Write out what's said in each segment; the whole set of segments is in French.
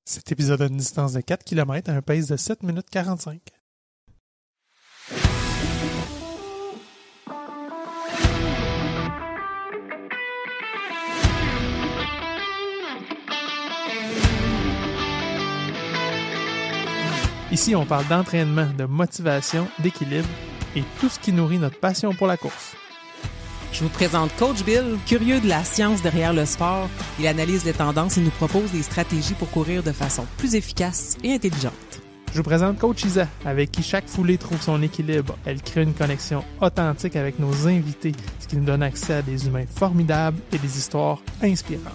Cet épisode a une distance de 4 km à un pace de 7 minutes 45. Ici, on parle d'entraînement, de motivation, d'équilibre et tout ce qui nourrit notre passion pour la course. Je vous présente Coach Bill, curieux de la science derrière le sport. Il analyse les tendances et nous propose des stratégies pour courir de façon plus efficace et intelligente. Je vous présente Coach Isa, avec qui chaque foulée trouve son équilibre. Elle crée une connexion authentique avec nos invités, ce qui nous donne accès à des humains formidables et des histoires inspirantes.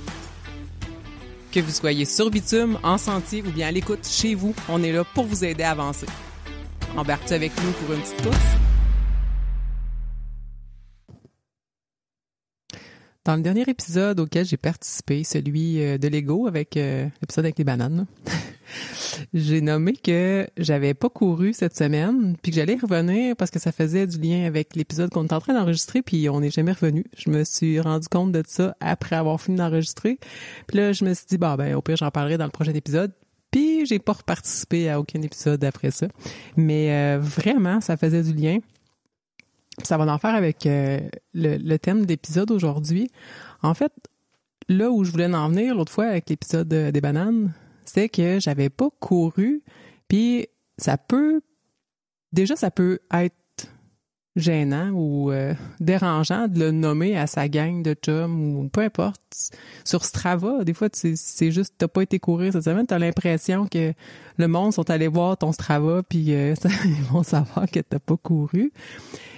Que vous soyez sur bitume, en sentier ou bien à l'écoute chez vous, on est là pour vous aider à avancer. Embarque-tu avec nous pour une petite course? Dans le dernier épisode auquel j'ai participé, celui de Lego avec l'épisode avec les bananes, j'ai nommé que j'avais pas couru cette semaine, puis que j'allais revenir parce que ça faisait du lien avec l'épisode qu'on est en train d'enregistrer, puis on n'est jamais revenu. Je me suis rendu compte de ça après avoir fini d'enregistrer. Puis là, je me suis dit, au pire, j'en parlerai dans le prochain épisode. Puis j'ai pas reparticipé à aucun épisode après ça. Mais vraiment, ça faisait du lien. Ça va en faire avec le thème de l'épisode aujourd'hui. En fait, là où je voulais en venir l'autre fois avec l'épisode des bananes, c'est que j'avais pas couru, puis ça peut être gênant ou dérangeant de le nommer à sa gang de chums ou peu importe. Sur Strava, des fois, c'est juste t'as pas été courir cette semaine, t'as l'impression que le monde sont allés voir ton Strava puis ils vont savoir que t'as pas couru.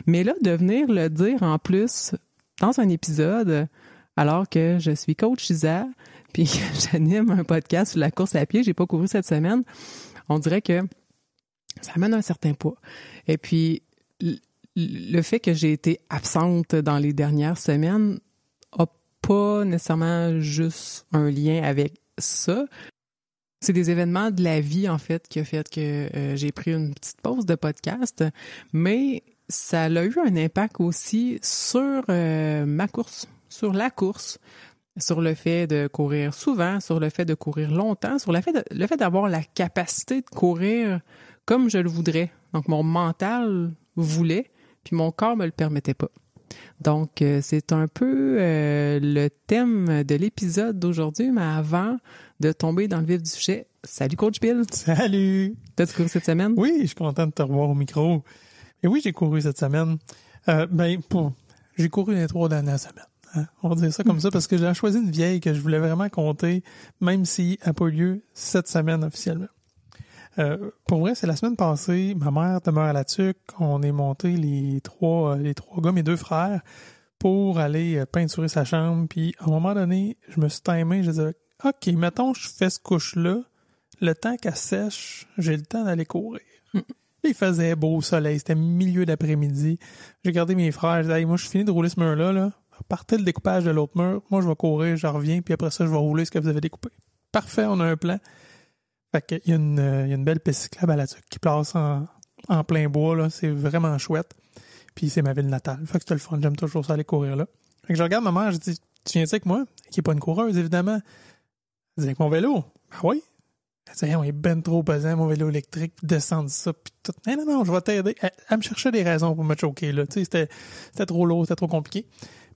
Mais là, de venir le dire en plus dans un épisode, alors que je suis coach Isa, puis que j'anime un podcast sur la course à pied, j'ai pas couru cette semaine, on dirait que ça amène un certain poids. Et puis, le fait que j'ai été absente dans les dernières semaines a pas nécessairement juste un lien avec ça. C'est des événements de la vie, en fait, qui a fait que j'ai pris une petite pause de podcast, mais ça a eu un impact aussi sur ma course, sur la course, sur le fait de courir souvent, sur le fait de courir longtemps, sur le fait d'avoir la capacité de courir comme je le voudrais. Donc, mon mental voulait, puis mon corps me le permettait pas. Donc, c'est un peu le thème de l'épisode d'aujourd'hui, mais avant de tomber dans le vif du sujet, salut Coach Bill! Salut! T'as-tu couru cette semaine? Oui, je suis content de te revoir au micro. Et oui, j'ai couru cette semaine. J'ai couru les 3 dernières semaines. Hein? On va dire ça comme ça parce que j'ai choisi une vieille que je voulais vraiment compter, même si elle n'a pas eu lieu cette semaine officiellement. Pour vrai, c'est la semaine passée, ma mère demeure à la Tuque, on est monté les trois gars, mes 2 frères, pour aller peinturer sa chambre, puis à un moment donné, je me suis timé, je disais, OK, mettons je fais ce couche-là, le temps qu'elle sèche, j'ai le temps d'aller courir. Il faisait beau soleil, c'était milieu d'après-midi, j'ai regardé mes frères, je disais, hey, moi je finis de rouler ce mur-là, là. Partez le découpage de l'autre mur, moi je vais courir, je reviens, puis après ça je vais rouler ce que vous avez découpé. Parfait, on a un plan. Fait qu'il y a une belle piste cyclable à la Tuque qui place en plein bois, là. C'est vraiment chouette. Puis c'est ma ville natale. Fait que c'est le fun. J'aime toujours ça aller courir là. Fait que je regarde ma mère, je dis, tu viens-tu avec moi? Qui est pas une coureuse, évidemment. Elle dit, avec mon vélo? Ben oui. Elle dit, on est ben trop pesant, mon vélo électrique, puis descendre ça, puis tout. Non, je vais t'aider. Elle me cherchait des raisons pour me choquer, là. Tu sais, c'était trop lourd, c'était trop compliqué.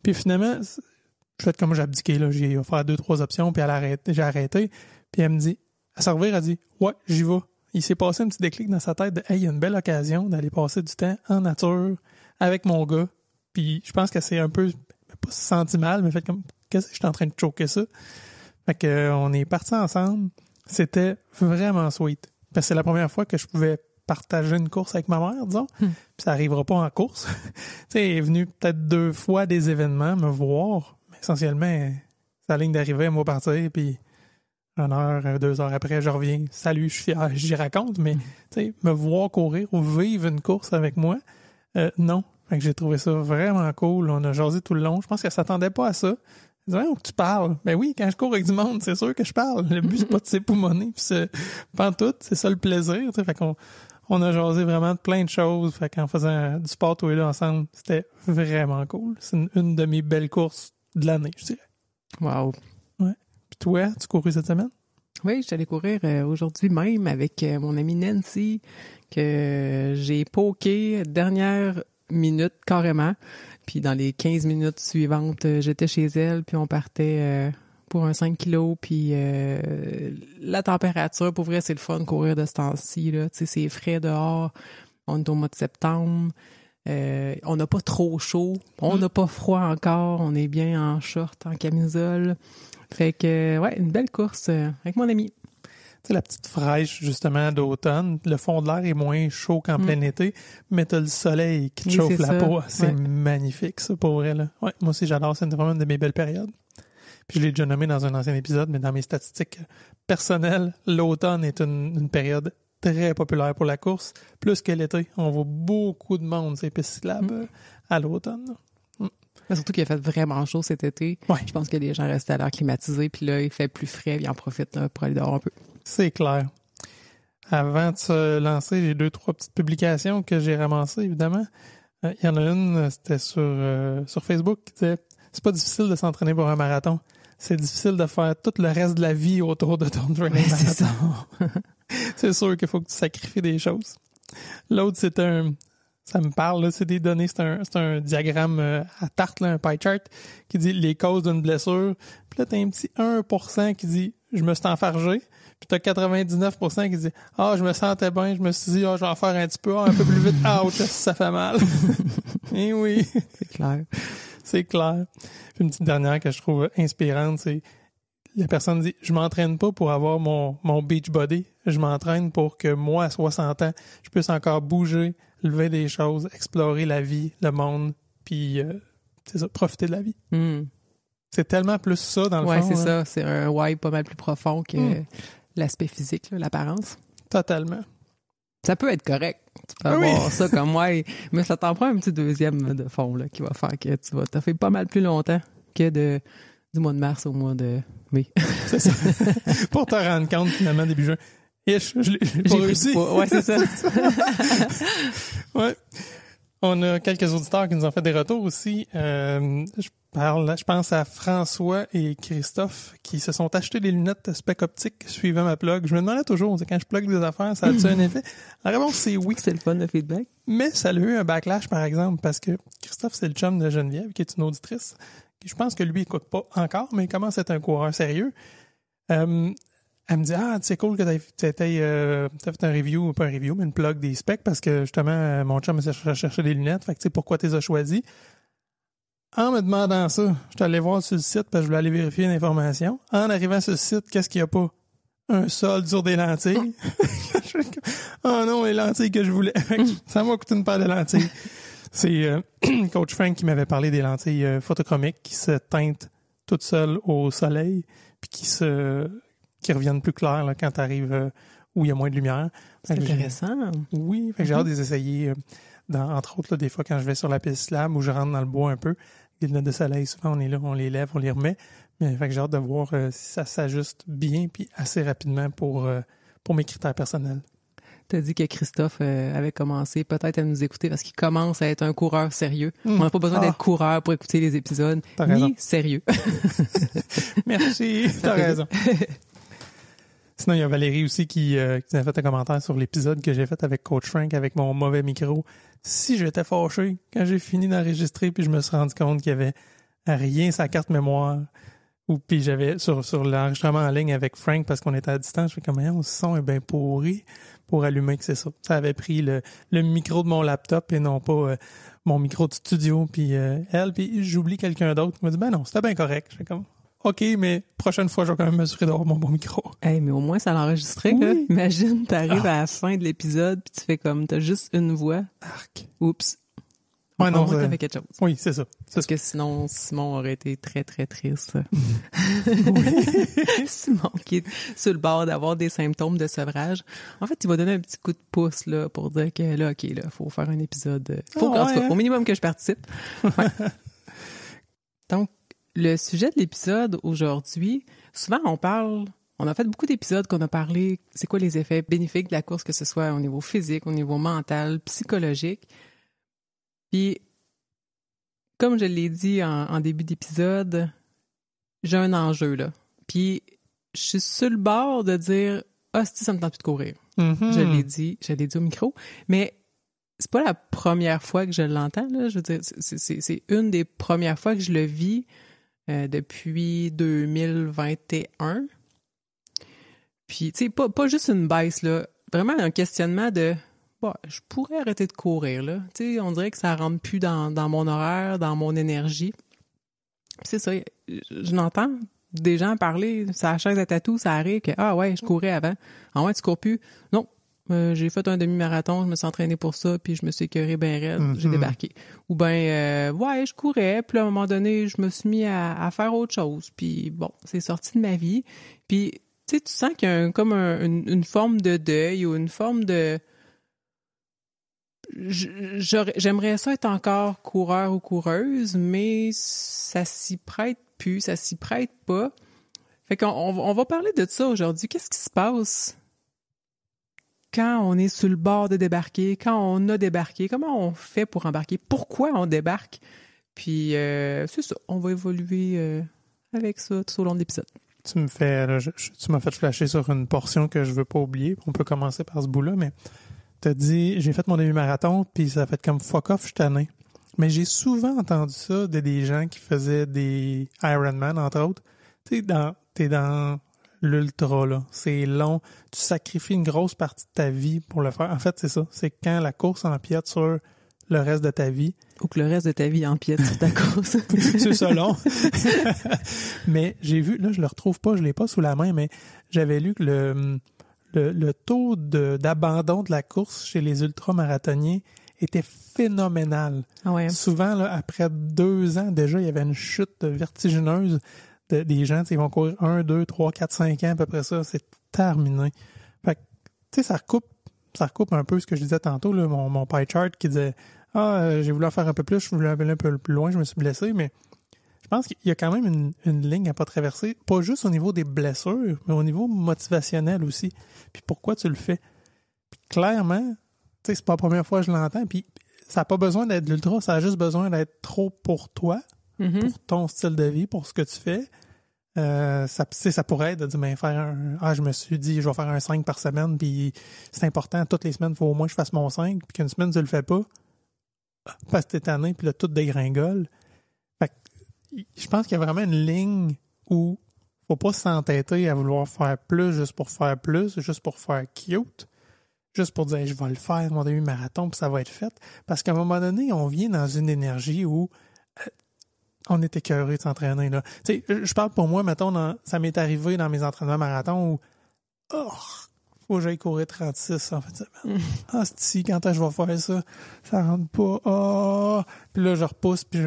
Puis finalement, je fais comme j'ai abdiqué, là. J'ai offert 2-3 options, puis j'ai arrêté. Puis elle me dit, à servir, elle dit « Ouais, j'y vais ». Il s'est passé un petit déclic dans sa tête de « Hey, il y a une belle occasion d'aller passer du temps en nature avec mon gars ». Puis je pense que c'est un peu, pas senti mal, mais fait comme « Qu'est-ce que je suis en train de choquer ça ?» Fait que on est partis ensemble. C'était vraiment sweet. Parce que c'est la première fois que je pouvais partager une course avec ma mère, disons. Puis ça arrivera pas en course. Tu sais, elle est venue peut-être 2 fois des événements me voir. Mais essentiellement, sa ligne d'arrivée, elle m'a partir, puis 1 heure, 2 heures après, je reviens. Salut, je suis fier, j'y raconte, mais tu sais, me voir courir ou vivre une course avec moi, non. Fait que j'ai trouvé ça vraiment cool. On a jasé tout le long. Je pense qu'elle s'attendait pas à ça. Elle disait, tu parles. Ben oui, quand je cours avec du monde, c'est sûr que je parle. Le but, c'est pas de s'époumoner, puis pantoute, c'est ça le plaisir. T'sais. Fait qu'on a jasé vraiment de plein de choses. Fait qu'en faisant du sport tous les deux ensemble, c'était vraiment cool. C'est une de mes belles courses de l'année, je dirais. Wow. Ouais. Puis toi, tu couru cette semaine? Oui, je suis allée courir aujourd'hui même avec mon amie Nancy, que j'ai poké dernière minute carrément. Puis dans les 15 minutes suivantes, j'étais chez elle, puis on partait pour un 5 kilos. Puis la température, pour vrai, c'est le fun de courir de ce temps-ci, là. Tu sais, c'est frais dehors. On est au mois de septembre. On n'a pas trop chaud. On n'a pas froid encore. On est bien en short, en camisole. Fait que, ouais, une belle course avec mon ami. Tu sais, la petite fraîche, justement, d'automne. Le fond de l'air est moins chaud qu'en plein été, mais t'as le soleil qui te chauffe la peau. C'est magnifique, ça, pour vrai, là. Ouais, moi aussi, j'adore. C'est vraiment une de mes belles périodes. Puis je l'ai déjà nommé dans un ancien épisode, mais dans mes statistiques personnelles, l'automne est une période très populaire pour la course, plus que l'été. On voit beaucoup de monde, ces pistes cyclables à l'automne. Surtout qu'il a fait vraiment chaud cet été. Ouais. Je pense que les gens restaient à l'air climatisé, puis là, il fait plus frais, ils en profitent pour aller dehors un peu. C'est clair. Avant de se lancer, j'ai 2-3 petites publications que j'ai ramassées, évidemment. Il y en a une, c'était sur Facebook, qui disait « C'est pas difficile de s'entraîner pour un marathon. C'est difficile de faire tout le reste de la vie autour de ton training marathon. » C'est ça. C'est sûr qu'il faut que tu sacrifies des choses. L'autre, c'est ça me parle, là, c'est des données, c'est un diagramme à tarte, là, un pie chart, qui dit les causes d'une blessure. Puis là, t'as un petit 1% qui dit « Je me suis enfargé ». Puis t'as 99% qui dit « Ah, je me sentais bien, je me suis dit, je vais en faire un petit peu, un peu plus vite. Ouch, ça fait mal. » Eh oui. C'est clair. C'est clair. Puis une petite dernière que je trouve inspirante, c'est la personne dit « Je m'entraîne pas pour avoir mon beach body. Je m'entraîne pour que moi, à 60 ans, je puisse encore bouger, lever des choses, explorer la vie, le monde, puis c'est ça, profiter de la vie. » C'est tellement plus ça, dans le fond. Ouais, c'est ça. C'est un why pas mal plus profond que l'aspect physique, là, l'apparence. Totalement. Ça peut être correct. Tu peux avoir ça comme why, mais ça t'en prend un petit deuxième de fond là, qui va faire que tu vas t'as fait pas mal plus longtemps que du mois de mars au mois de mai. C'est ça. Pour te rendre compte, finalement, début juin. J'ai pas réussi. Ouais, c'est ça. Ouais. On a quelques auditeurs qui nous ont fait des retours aussi. Je pense à François et Christophe qui se sont achetés des lunettes spec optique suivant ma plug. Je me demandais toujours, quand je plug des affaires, ça a-tu un effet? La réponse, c'est oui. C'est le fun de feedback. Mais ça a eu un backlash, par exemple, parce que Christophe, c'est le chum de Geneviève, qui est une auditrice. Je pense que lui, il écoute pas encore, mais il commence à être un coureur sérieux. Elle me dit, c'est cool que t'as fait un review, pas un review, mais une plug des specs, parce que justement, mon chum s'est cherché des lunettes. Fait que tu sais, pourquoi tu les as choisis? En me demandant ça, je suis allé voir sur le site parce que je voulais aller vérifier l'information. En arrivant sur le site, qu'est-ce qu'il n'y a pas? Un solde sur des lentilles. Oh non, les lentilles que je voulais. Ça m'a coûté une paire de lentilles. C'est Coach Frank qui m'avait parlé des lentilles photochromiques qui se teintent toutes seules au soleil puis qui reviennent plus claires là, quand tu arrives où il y a moins de lumière. C'est intéressant. Oui, fait que j'ai hâte de les essayer. Entre autres, là, des fois, quand je vais sur la piste slab ou je rentre dans le bois un peu, les lunettes de soleil, souvent, on est là, on les lève, on les remet. Mais fait que j'ai hâte de voir si ça s'ajuste bien puis assez rapidement pour mes critères personnels. Tu as dit que Christophe avait commencé peut-être à nous écouter parce qu'il commence à être un coureur sérieux. On n'a pas besoin d'être coureur pour écouter les épisodes, ni sérieux. Merci, t'as raison. Sinon, il y a Valérie aussi qui a fait un commentaire sur l'épisode que j'ai fait avec Coach Frank avec mon mauvais micro. Si j'étais fâché quand j'ai fini d'enregistrer puis je me suis rendu compte qu'il y avait rien sa carte mémoire ou puis j'avais sur l'enregistrement en ligne avec Frank parce qu'on était à distance, je fais comme le son est bien pourri pour allumer que c'est ça. Ça avait pris le micro de mon laptop et non pas mon micro de studio puis puis j'oublie quelqu'un d'autre qui m'a dit non, c'était bien correct. Je fais comme OK, mais prochaine fois, je vais quand même m'assurer d'avoir mon bon micro. Hey, mais au moins, ça l'a enregistré, là. Imagine, t'arrives à la fin de l'épisode, puis tu fais comme, t'as juste une voix. Arc. Oups. Ouais, non, t'as fait quelque chose. Oui, c'est ça. Parce que sinon, Simon aurait été très, très triste. Simon, qui est sur le bord d'avoir des symptômes de sevrage. En fait, il va donner un petit coup de pouce, là, pour dire que là, OK, là, faut faire un épisode. En tout cas, au minimum que je participe. Ouais. Donc, le sujet de l'épisode aujourd'hui, souvent on a fait beaucoup d'épisodes qu'on a parlé, c'est quoi les effets bénéfiques de la course, que ce soit au niveau physique, au niveau mental, psychologique. Puis, comme je l'ai dit en début d'épisode, j'ai un enjeu là. Puis, je suis sur le bord de dire « Ah, si ça me tente plus de courir. » Mm-hmm. Je l'ai dit au micro, mais c'est pas la première fois que je l'entends, là. Je veux dire, c'est une des premières fois que je le vis depuis 2021. Puis, tu sais, pas juste une baisse, là. Vraiment un questionnement de je pourrais arrêter de courir, là. Tu sais, on dirait que ça rentre plus dans mon horaire, dans mon énergie. Puis c'est ça, je n'entends des gens parler, sa chaise à tatou, ça arrive que je courais avant. Ah ouais, tu cours plus? Non. J'ai fait un demi-marathon, je me suis entraîné pour ça, puis je me suis écœuré ben raide, j'ai débarqué. Ou je courais, puis à un moment donné, je me suis mis à faire autre chose. Puis bon, c'est sorti de ma vie. Puis, tu sais, tu sens qu'il y a comme une forme de deuil ou une forme de... J'aimerais ça être encore coureur ou coureuse, mais ça s'y prête plus, ça s'y prête pas. Fait qu'on va parler de ça aujourd'hui. Qu'est-ce qui se passe quand on est sur le bord de débarquer, quand on a débarqué? Comment on fait pour embarquer? Pourquoi on débarque? Puis c'est ça, on va évoluer avec ça tout au long de l'épisode. Tu m'as fait flasher sur une portion que je veux pas oublier. On peut commencer par ce bout-là, mais t'as dit, j'ai fait mon demi-marathon, puis ça a fait comme fuck off, je suis tanné. Mais j'ai souvent entendu ça de des gens qui faisaient des Ironman, entre autres. T'es dans l'ultra, là. C'est long. Tu sacrifies une grosse partie de ta vie pour le faire. En fait, c'est ça. C'est quand la course empiète sur le reste de ta vie. Ou que le reste de ta vie empiète sur ta course. C'est ça, long. Mais j'ai vu, là, je le retrouve pas, je l'ai pas sous la main, mais j'avais lu que le taux d'abandon de la course chez les ultramarathoniens était phénoménal. Ah ouais. Souvent, là, après 2 ans, déjà, il y avait une chute vertigineuse des gens. Ils vont courir 1, 2, 3, 4, 5 ans, à peu près ça. C'est terminé. Fait que, tu sais, ça recoupe un peu ce que je disais tantôt, là, mon pie chart qui disait j'ai voulu en faire un peu plus, je voulais aller un peu plus loin, je me suis blessé, mais je pense qu'il y a quand même une ligne à pas traverser, pas juste au niveau des blessures, mais au niveau motivationnel aussi. Puis pourquoi tu le fais? Puis clairement, tu sais, c'est pas la première fois que je l'entends, puis ça n'a pas besoin d'être l'ultra, ça a juste besoin d'être trop pour toi, pour ton style de vie, pour ce que tu fais. Ça pourrait être de dire, je me suis dit, je vais faire un 5 par semaine, puis c'est important, toutes les semaines, il faut au moins que je fasse mon 5, puis qu'une semaine, tu le fais pas, parce que t'es tanné, puis là, tout dégringole. Fait que, je pense qu'il y a vraiment une ligne où faut pas s'entêter à vouloir faire plus, juste pour faire cute, juste pour dire, je vais le faire, mon demi-marathon, puis ça va être fait. Parce qu'à un moment donné, on vient dans une énergie où on est écœuré de s'entraîner, là. Tu sais, je parle pour moi, mettons, ça m'est arrivé dans mes entraînements marathon où, faut que j'aille courir 36 en fait. Si, quand est-ce que je vais faire ça? Ça rentre pas. Puis là, je repousse, puis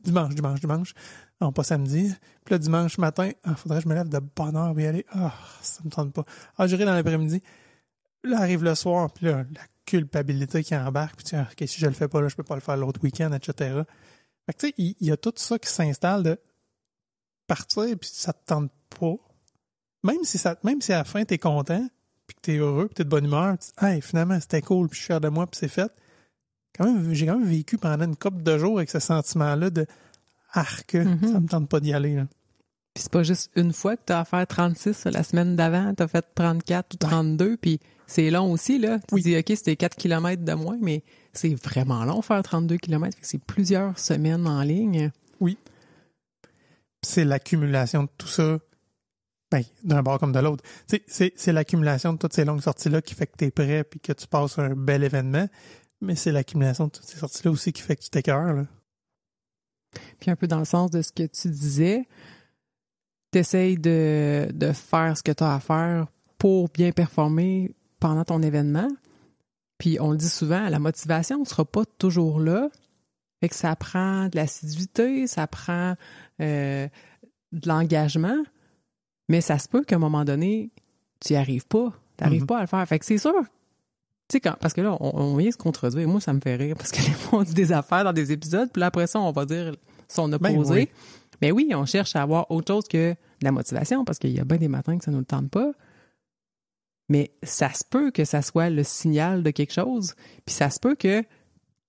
dimanche. Non, pas samedi. Puis là, dimanche matin, faudrait que je me lève de bonne heure et y aller. Ça me tente pas. J'irai dans l'après-midi. Là, arrive le soir, puis là, la culpabilité qui embarque, puis tiens, si je le fais pas là, je peux pas le faire l'autre week-end, etc. Fait que tu sais, il y a tout ça qui s'installe de partir, puis ça te tente pas. Même si à la fin, t'es content, puis que t'es heureux, puis t'es de bonne humeur, tu dis, finalement, c'était cool, puis je suis fier de moi, puis c'est fait. J'ai quand même vécu pendant une couple de jours avec ce sentiment-là de ça me tente pas d'y aller, là. Puis c'est pas juste une fois que t'as à faire 36, la semaine d'avant, t'as fait 34 ou 32, puis c'est long aussi, là. Tu dis, OK, c'était 4 km de moins, mais c'est vraiment long faire 32 km, fait que c'est plusieurs semaines en ligne. Oui. C'est l'accumulation de tout ça. D'un bord comme de l'autre. C'est l'accumulation de toutes ces longues sorties-là qui fait que tu es prêt puis que tu passes un bel événement, mais c'est l'accumulation de toutes ces sorties-là aussi qui fait que tu t'écœures, là. Puis un peu dans le sens de ce que tu disais, t'essayes de faire ce que tu as à faire pour bien performer pendant ton événement. Puis on le dit souvent, la motivation ne sera pas toujours là. Fait que ça prend de l'assiduité, ça prend de l'engagement. Mais ça se peut qu'à un moment donné, tu n'y arrives pas. Tu n'arrives pas à le faire. Fait que c'est sûr, tu sais, parce que là, on vient se contredire. Moi, ça me fait rire parce que les fois, on dit des affaires dans des épisodes, puis là, après ça, on va dire son opposé. Oui. Mais oui, on cherche à avoir autre chose que de la motivation parce qu'il y a bien des matins que ça ne nous le tente pas. Mais ça se peut que ça soit le signal de quelque chose. Puis ça se peut que,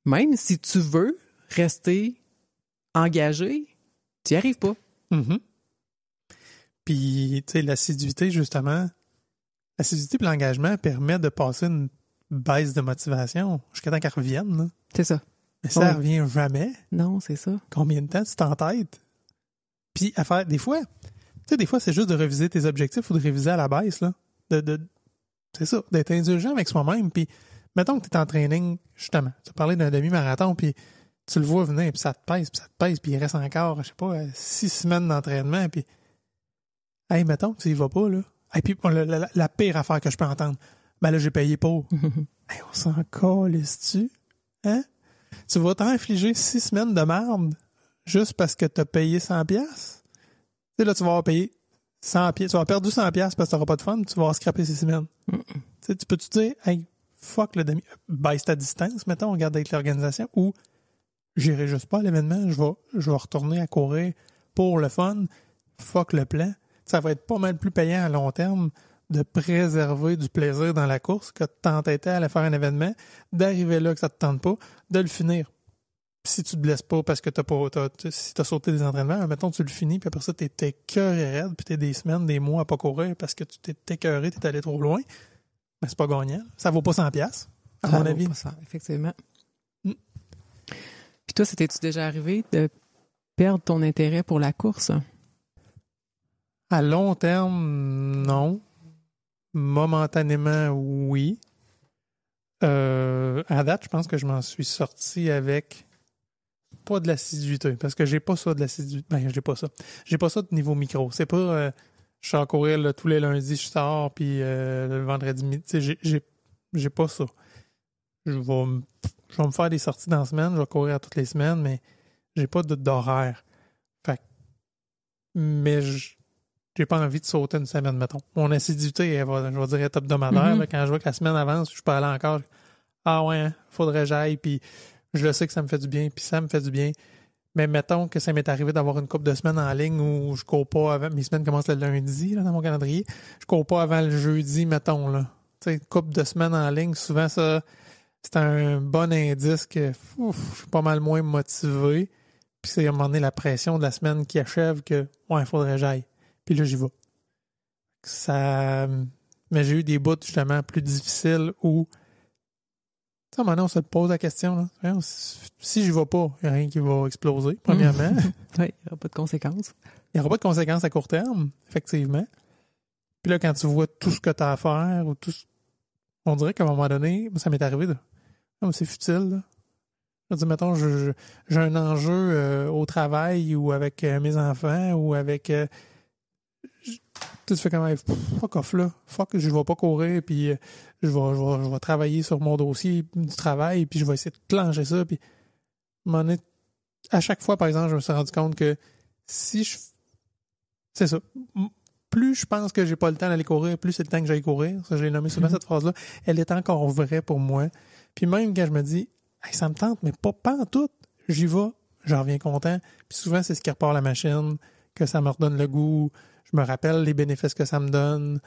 même si tu veux rester engagé, tu n'y arrives pas. Mm-hmm. Puis, tu sais, l'assiduité, justement, l'assiduité et l'engagement permet de passer une baisse de motivation jusqu'à temps qu'elle revienne. Là. C'est ça. Mais ça, elle revient jamais. Non, c'est ça. Combien de temps tu t'entêtes? Puis, à faire, des fois, tu sais, des fois, c'est juste de reviser tes objectifs ou de réviser à la baisse, là. C'est ça, d'être indulgent avec soi-même. Puis, mettons que tu es en training, justement. Tu as parlé d'un demi-marathon, puis tu le vois venir, puis ça te pèse, puis il reste encore, je sais pas, 6 semaines d'entraînement, puis hey, mettons, tu y vas pas, là. Et puis, la pire affaire que je peux entendre, ben là, j'ai payé pour. Hey, on s'en calisse-tu? Hein? Tu vas t'infliger 6 semaines de merde juste parce que t'as payé 100$? Tu sais, là, tu vas avoir payé 100$, tu vas avoir perdu 100$ parce que t'auras pas de fun, tu vas avoir scrappé 6 semaines. Tu sais, tu peux-tu dire, hey, fuck le demi, baisse ta distance, mettons, regarde avec l'organisation, ou j'irai juste pas à l'événement, je vais retourner à courir pour le fun, fuck le plan. Ça va être pas mal plus payant à long terme de préserver du plaisir dans la course que de t'entêter à aller faire un événement, d'arriver là que ça te tente pas, de le finir. Puis si tu te blesses pas parce que si t'as sauté des entraînements, mettons tu le finis, puis après ça t'es écœuré raide, puis t'es des semaines, des mois à pas courir parce que tu t'es écœuré, t'es allé trop loin, ben c'est pas gagnant. Ça vaut pas 100$, à mon avis. Pas ça, effectivement. Puis toi, c'était-tu déjà arrivé de perdre ton intérêt pour la course? À long terme, non. Momentanément, oui. À date, je pense que je m'en suis sorti avec pas de l'assiduité, parce que j'ai pas ça de l'assiduité. Ben, j'ai pas ça. J'ai pas ça de niveau micro. C'est pas je suis à courir là, tous les lundis, je sors, puis le vendredi midi. Tu sais, j'ai pas ça. Je vais me faire des sorties dans la semaine, je vais courir toutes les semaines, mais j'ai pas d'horaire. Fait mais j'ai pas envie de sauter une semaine, mettons. Mon assiduité, je vais dire, est hebdomadaire. Là, quand je vois que la semaine avance, je peux aller encore. Ah ouais, hein, faudrait que j'aille, puis je sais que ça me fait du bien, puis ça me fait du bien. Mais mettons que ça m'est arrivé d'avoir une couple de semaines en ligne où je cours pas avant. Mes semaines commencent le lundi là, dans mon calendrier. Je cours pas avant le jeudi, mettons. Là. Tu sais, une couple de semaines en ligne, souvent ça, c'est un bon indice que je suis pas mal moins motivé. Puis c'est à un moment donné la pression de la semaine qui achève que ouais, il faudrait que j'aille. Puis là, j'y vais. Mais j'ai eu des bouts justement plus difficiles où tu sais, maintenant, on se pose la question. Là. Si j'y vais pas, il n'y a rien qui va exploser, premièrement. Oui, il n'y aura pas de conséquences. Il n'y aura pas de conséquences à court terme, effectivement. Puis là, quand tu vois tout ce que tu as à faire, ou on dirait qu'à un moment donné, ça m'est arrivé de c'est futile. Là. Je veux dire, mettons, j'ai un enjeu au travail ou avec mes enfants ou avec... tu fais quand même fuck off là, fuck, je vais pas courir, puis je vais travailler sur mon dossier du travail, puis je vais essayer de clencher ça, puis à chaque fois, par exemple, je me suis rendu compte que si je... C'est ça. Plus je pense que j'ai pas le temps d'aller courir, plus c'est le temps que j'aille courir. Ça, je l'ai nommé souvent, cette phrase-là. Elle est encore vraie pour moi. Puis même quand je me dis, hey, ça me tente, mais pas en tout, j'y vais, j'en reviens content. Puis souvent, c'est ce qui repart la machine, que ça me redonne le goût. Je me rappelle les bénéfices que ça me donne.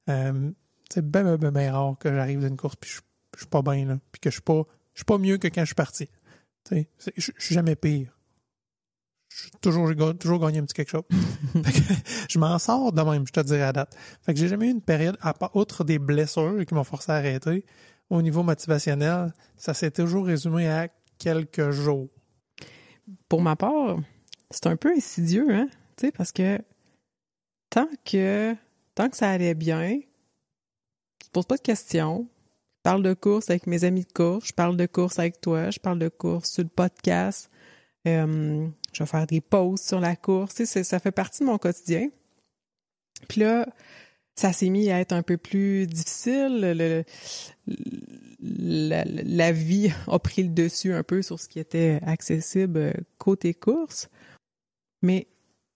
C'est bien rare que j'arrive d'une course puis je suis pas bien, là. Puis que je suis pas mieux que quand je suis parti. Je suis jamais pire. J'ai toujours gagné un petit quelque chose. Fait que je m'en sors de même, je te dirais à date. Fait que j'ai jamais eu une période, outre des blessures qui m'ont forcé à arrêter, au niveau motivationnel, ça s'est toujours résumé à quelques jours. Pour ma part, c'est un peu insidieux, hein? Tu sais, parce que tant que ça allait bien, je te pose pas de questions. Je parle de course avec mes amis de course, je parle de course avec toi, je parle de course sur le podcast. Je vais faire des posts sur la course. Tu sais, ça fait partie de mon quotidien. Puis là, ça s'est mis à être un peu plus difficile. La vie a pris le dessus un peu sur ce qui était accessible côté course. Mais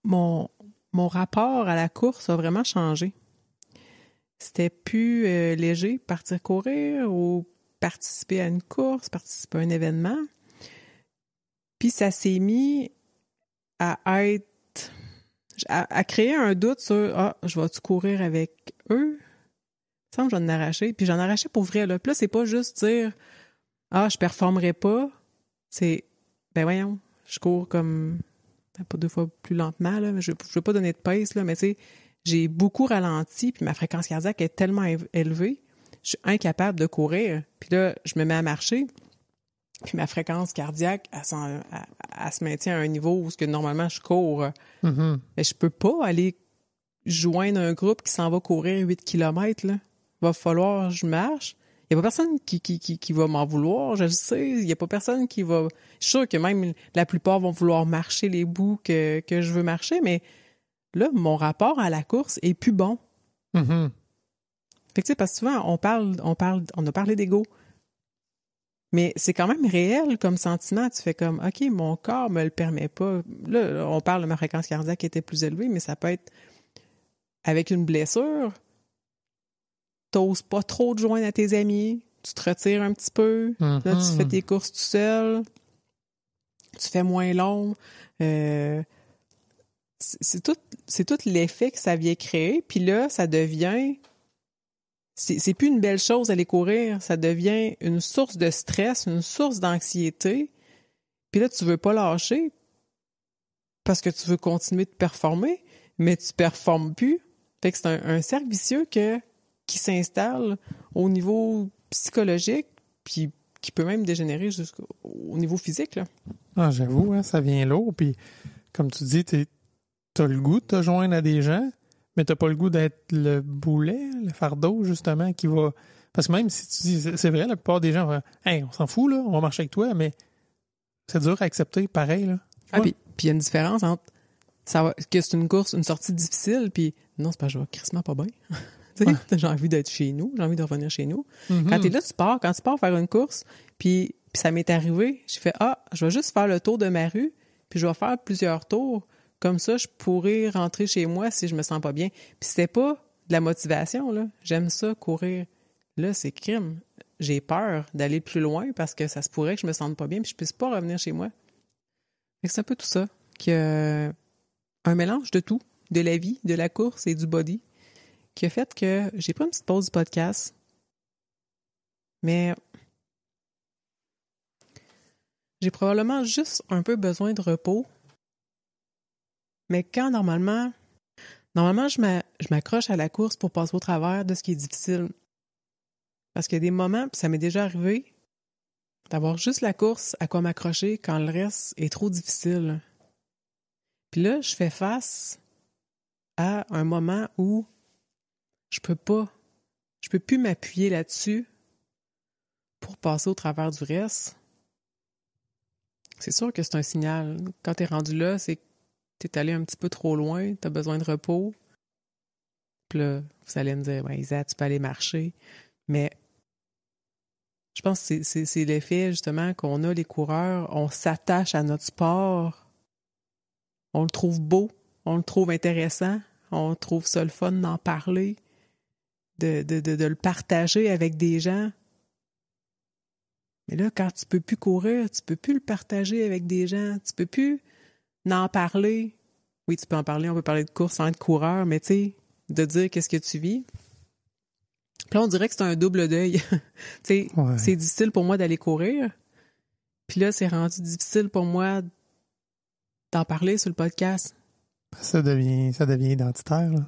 mon rapport à la course a vraiment changé. C'était plus léger, partir courir ou participer à une course, participer à un événement. Puis ça s'est mis à créer un doute sur je vais-tu courir avec eux? Il me semble que je vais en arracher. Puis j'en arrachais pour vrai. Là. Puis là, c'est pas juste dire je performerai pas. C'est voyons, je cours comme pas 2 fois plus lentement, là, mais je veux pas donner de pace, là, mais tu sais, j'ai beaucoup ralenti, puis ma fréquence cardiaque est tellement élevée, je suis incapable de courir. Puis là, je me mets à marcher, puis ma fréquence cardiaque, elle se maintient à un niveau où normalement je cours. Mm-hmm. Mais je peux pas aller joindre un groupe qui s'en va courir 8 km. Là. Va falloir que je marche. Il n'y a pas personne qui va m'en vouloir, je le sais. Il n'y a pas personne qui va... Je suis sûre que même la plupart vont vouloir marcher les bouts que je veux marcher, mais là, mon rapport à la course est plus bon. Mm-hmm. Fait que, tu sais, parce que souvent, on a parlé d'ego. Mais c'est quand même réel comme sentiment. Tu fais comme, OK, mon corps me le permet pas. Là, on parle de ma fréquence cardiaque qui était plus élevée, mais ça peut être avec une blessure. T'oses pas trop te joindre à tes amis. Tu te retires un petit peu. Mm-hmm. Là, tu fais tes courses tout seul. Tu fais moins long. C'est tout l'effet que ça vient créer. Puis là, ça devient... C'est plus une belle chose d'aller courir. Ça devient une source de stress, une source d'anxiété. Puis là, tu veux pas lâcher parce que tu veux continuer de performer, mais tu performes plus. Fait que c'est un cercle vicieux qui s'installe au niveau psychologique, puis qui peut même dégénérer jusqu'au niveau physique. Là. Ah, j'avoue, hein, ça vient lourd. Puis, comme tu dis, t'as le goût de te joindre à des gens, mais t'as pas le goût d'être le boulet, le fardeau, justement, qui va... Parce que même si tu dis... C'est vrai, la plupart des gens vont « Hey, on s'en fout, là, on va marcher avec toi », mais c'est dur à accepter, pareil, là. Ah, puis il y a une différence entre que c'est une course, une sortie difficile, puis non, c'est pas, je vais crissement pas bien. Tu sais, j'ai envie d'être chez nous, j'ai envie de revenir chez nous. Mm-hmm. Quand tu pars faire une course, puis ça m'est arrivé, j'ai fait, je vais juste faire le tour de ma rue, puis je vais faire plusieurs tours. Comme ça, je pourrais rentrer chez moi si je me sens pas bien. Puis c'était pas de la motivation, là. J'aime ça, courir. Là, c'est crime. J'ai peur d'aller plus loin parce que ça se pourrait que je me sente pas bien puis je puisse pas revenir chez moi. Fait que c'est un peu tout ça. Qu'il y a un mélange de tout, de la vie, de la course et du body, qui a fait que j'ai pris une petite pause du podcast. Mais j'ai probablement juste un peu besoin de repos. Mais quand normalement, je m'accroche à la course pour passer au travers de ce qui est difficile. Parce qu'il y a des moments, puis ça m'est déjà arrivé, d'avoir juste la course à quoi m'accrocher quand le reste est trop difficile. Puis là, je fais face à un moment où je peux plus m'appuyer là-dessus pour passer au travers du reste. C'est sûr que c'est un signal. Quand t'es rendu là, c'est que t'es allé un petit peu trop loin, t'as besoin de repos. Puis là, vous allez me dire, Isa, tu peux aller marcher. Mais je pense que c'est l'effet, justement, qu'on a, les coureurs. On s'attache à notre sport. On le trouve beau. On le trouve intéressant. On trouve ça le fun d'en parler. De le partager avec des gens. Mais là, quand tu peux plus courir, tu peux plus le partager avec des gens. Tu peux plus en parler. Oui, tu peux en parler. On peut parler de course sans être coureur, mais tu sais, de dire qu'est-ce que tu vis. Puis là, on dirait que c'est un double deuil. Tu sais, c'est difficile pour moi d'aller courir. Puis là, c'est rendu difficile pour moi d'en parler sur le podcast. Ça devient identitaire, là.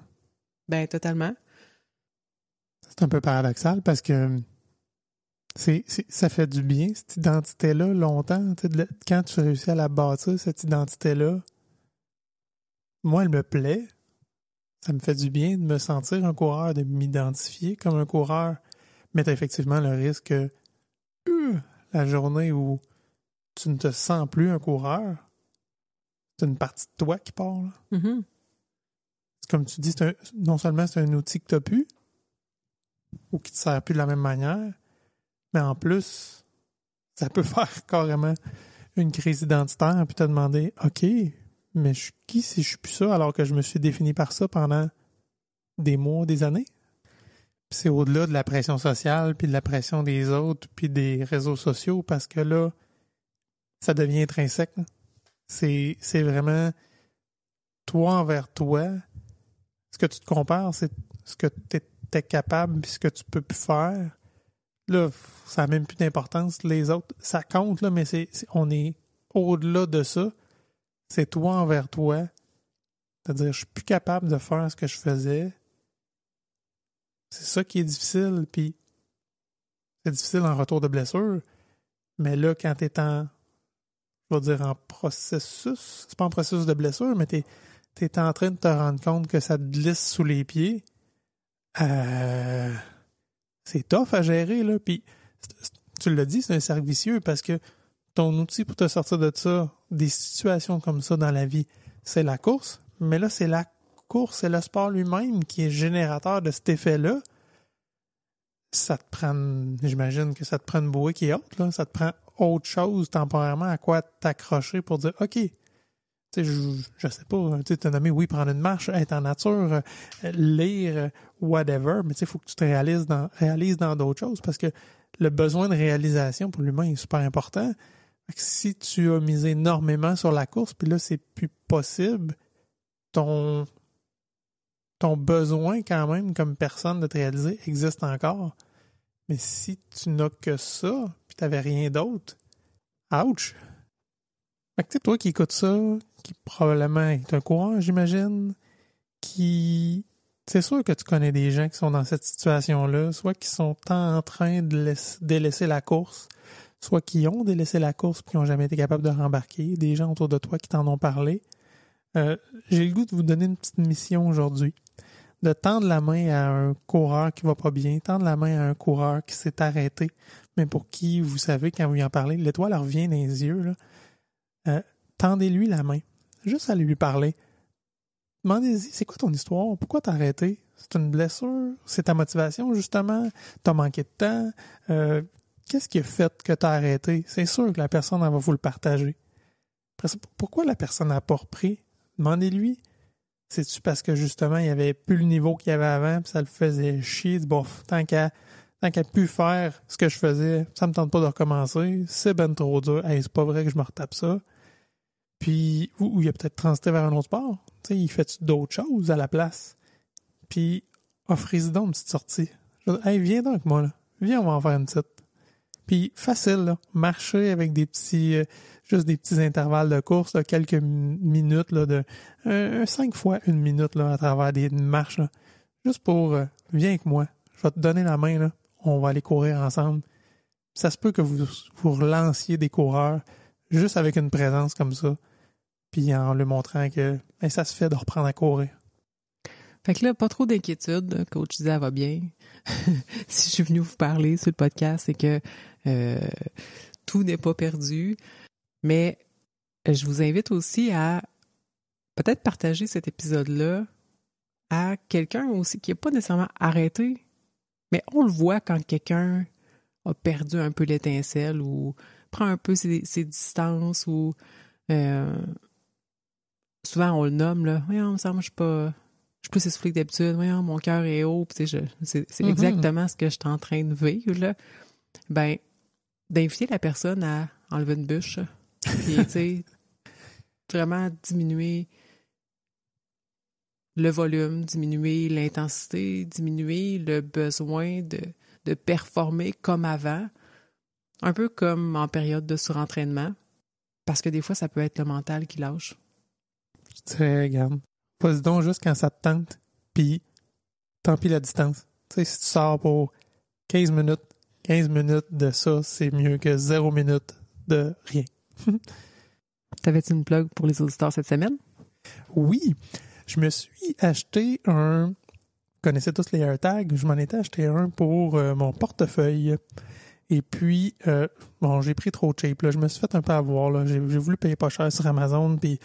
Ben, totalement. C'est un peu paradoxal parce que ça fait du bien, cette identité-là, longtemps. Quand tu réussis à la bâtir, cette identité-là, moi, elle me plaît. Ça me fait du bien de me sentir un coureur, de m'identifier comme un coureur. Mais t'as effectivement le risque que la journée où tu ne te sens plus un coureur, c'est une partie de toi qui part. Là. Mm-hmm. C'est comme tu dis, non seulement c'est un outil que tu n'as plus ou qui ne te sert plus de la même manière, mais en plus, ça peut faire carrément une crise identitaire puis te demander « OK, mais je suis qui si je suis plus ça alors que je me suis défini par ça pendant des mois, des années? » Puis c'est au-delà de la pression sociale puis de la pression des autres puis des réseaux sociaux parce que là, ça devient intrinsèque. Là. C'est vraiment toi envers toi. Ce que tu te compares, c'est ce que tu étais capable puis ce que tu peux plus faire. Là, ça n'a même plus d'importance. Les autres, ça compte, là, mais on est au-delà de ça. C'est toi envers toi. C'est-à-dire, je suis plus capable de faire ce que je faisais. C'est ça qui est difficile, puis c'est difficile en retour de blessure. Mais là, quand t'es je vais dire en processus, c'est pas en processus de blessure, mais t'es en train de te rendre compte que ça te glisse sous les pieds. C'est tough à gérer, là. Puis, tu l'as dit, c'est un cercle vicieux parce que ton outil pour te sortir de ça, des situations comme ça dans la vie, c'est la course. Mais là, c'est la course, c'est le sport lui-même qui est générateur de cet effet-là. Ça te prend, j'imagine que ça te prend une bouée qui est haute, là. Ça te prend autre chose temporairement à quoi t'accrocher pour dire, OK, tu sais, je sais pas, tu sais, t'as nommé, oui, prendre une marche, être en nature, lire, whatever, mais tu sais, il faut que tu te réalises dans d'autres choses parce que le besoin de réalisation pour l'humain est super important. Fait que si tu as misé énormément sur la course, puis là, c'est plus possible, ton besoin quand même comme personne de te réaliser existe encore. Mais si tu n'as que ça, puis tu n'avais rien d'autre, ouch! Fait que tu sais, toi qui écoutes ça, qui probablement est un coureur, j'imagine, c'est sûr que tu connais des gens qui sont dans cette situation-là, soit qui sont en train de délaisser la course, soit qui ont délaissé la course et qui n'ont jamais été capables de rembarquer, des gens autour de toi qui t'en ont parlé. J'ai le goût de vous donner une petite mission aujourd'hui. De tendre la main à un coureur qui va pas bien, tendre la main à un coureur qui s'est arrêté, mais pour qui, vous savez, quand vous lui en parlez, l'étoile revient dans les yeux, là. Tendez-lui la main. Juste à lui parler. Demandez-y, c'est quoi ton histoire? Pourquoi t'as arrêté? C'est une blessure? C'est ta motivation, justement? T'as manqué de temps? Qu'est-ce qui a fait que t'as arrêté? C'est sûr que la personne, elle va vous le partager. Après ça, pourquoi la personne n'a pas repris? Demandez-lui. C'est-tu parce que justement, il n'y avait plus le niveau qu'il y avait avant, puis ça le faisait chier, bof, tant qu'à pu faire ce que je faisais, ça me tente pas de recommencer, c'est ben trop dur, hey, c'est pas vrai que je me retape ça. Puis, ou il a peut-être transité vers un autre sport, tu sais, il fait d'autres choses à la place. Puis, offrez-y donc une petite sortie. Hey, viens donc avec moi, là. Viens, on va en faire une petite. Puis, facile, là. Marcher avec juste des petits intervalles de course, là, quelques minutes, là, 5 fois une minute, là, à travers des marches, là. Juste pour, viens avec moi. Je vais te donner la main, là. On va aller courir ensemble. Ça se peut que vous relanciez des coureurs juste avec une présence comme ça. Puis en lui montrant que ça se fait de reprendre à courir. Fait que là, pas trop d'inquiétude. Coach Isa va bien. Si je suis venue vous parler sur le podcast, c'est que tout n'est pas perdu. Mais je vous invite aussi à peut-être partager cet épisode-là à quelqu'un aussi qui n'a pas nécessairement arrêté. Mais on le voit quand quelqu'un a perdu un peu l'étincelle ou prend un peu ses distances ou souvent on le nomme là. Voyons, ça, moi je suis plus essoufflé que d'habitude. Voyons, mon cœur est haut. C'est exactement ce que je suis en train de vivre là. Ben, d'inviter la personne à enlever une bûche. Puis, tu sais, vraiment diminuer le volume, diminuer l'intensité, diminuer le besoin de performer comme avant. Un peu comme en période de surentraînement. Parce que des fois, ça peut être le mental qui lâche. Je dirais, regarde, vas-y donc juste quand ça te tente, puis tant pis la distance. Tu sais, si tu sors pour 15 minutes de ça, c'est mieux que 0 minute de rien. T'avais-tu une plug pour les auditeurs cette semaine? Oui, je me suis acheté vous connaissez tous les AirTags, je m'en étais acheté un pour mon portefeuille. Et puis, j'ai pris trop cheap, là. Je me suis fait un peu avoir, là. J'ai voulu payer pas cher sur Amazon, puis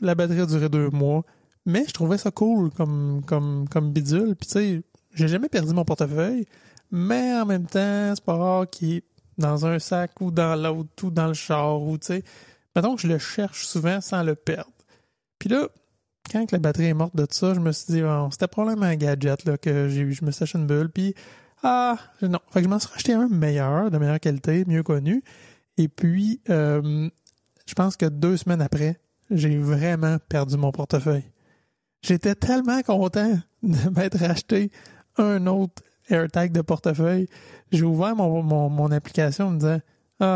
la batterie a duré 2 mois. Mais je trouvais ça cool comme bidule. Puis tu sais, j'ai jamais perdu mon portefeuille, mais en même temps, c'est pas rare qu'il est dans un sac ou dans l'autre ou dans le char ou tu sais. Mettons que je le cherche souvent sans le perdre. Puis là, quand la batterie est morte de ça, je me suis dit, bon, c'était probablement un gadget là, que je me suis acheté une bulle, puis non. Fait que je m'en suis racheté un meilleur, de meilleure qualité, mieux connu. Et puis, je pense que 2 semaines après, j'ai vraiment perdu mon portefeuille. J'étais tellement content de m'être acheté un autre AirTag de portefeuille. J'ai ouvert mon application en me disant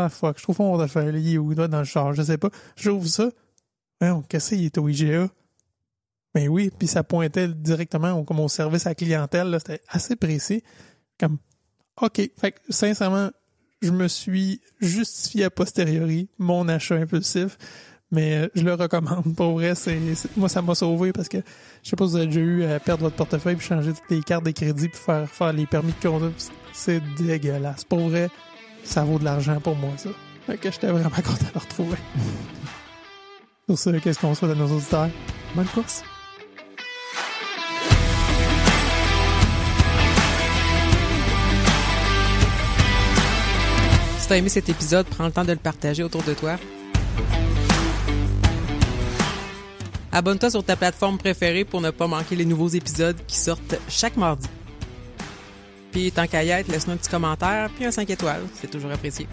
fuck, je trouve mon portefeuille, il est où? Il doit être dans le char, je sais pas. J'ouvre ça. Qu'est-ce qu'il est au IGA? Mais oui, puis ça pointait directement comme au service à la clientèle, là, c'était assez précis. Comme, OK. Fait que, sincèrement, je me suis justifié a posteriori mon achat impulsif, mais je le recommande. Pour vrai, moi, ça m'a sauvé parce que je sais pas si vous avez déjà eu à perdre votre portefeuille puis changer toutes les cartes de crédit puis faire les permis de conduire. C'est dégueulasse. Pour vrai, ça vaut de l'argent pour moi, ça. Fait que j'étais vraiment content de le retrouver. Sur ça, qu'est-ce qu'on souhaite à nos auditeurs? Bonne course! Si t'as aimé cet épisode, prends le temps de le partager autour de toi. Abonne-toi sur ta plateforme préférée pour ne pas manquer les nouveaux épisodes qui sortent chaque mardi. Puis tant qu'à y être, laisse-nous un petit commentaire puis un 5 étoiles, c'est toujours apprécié.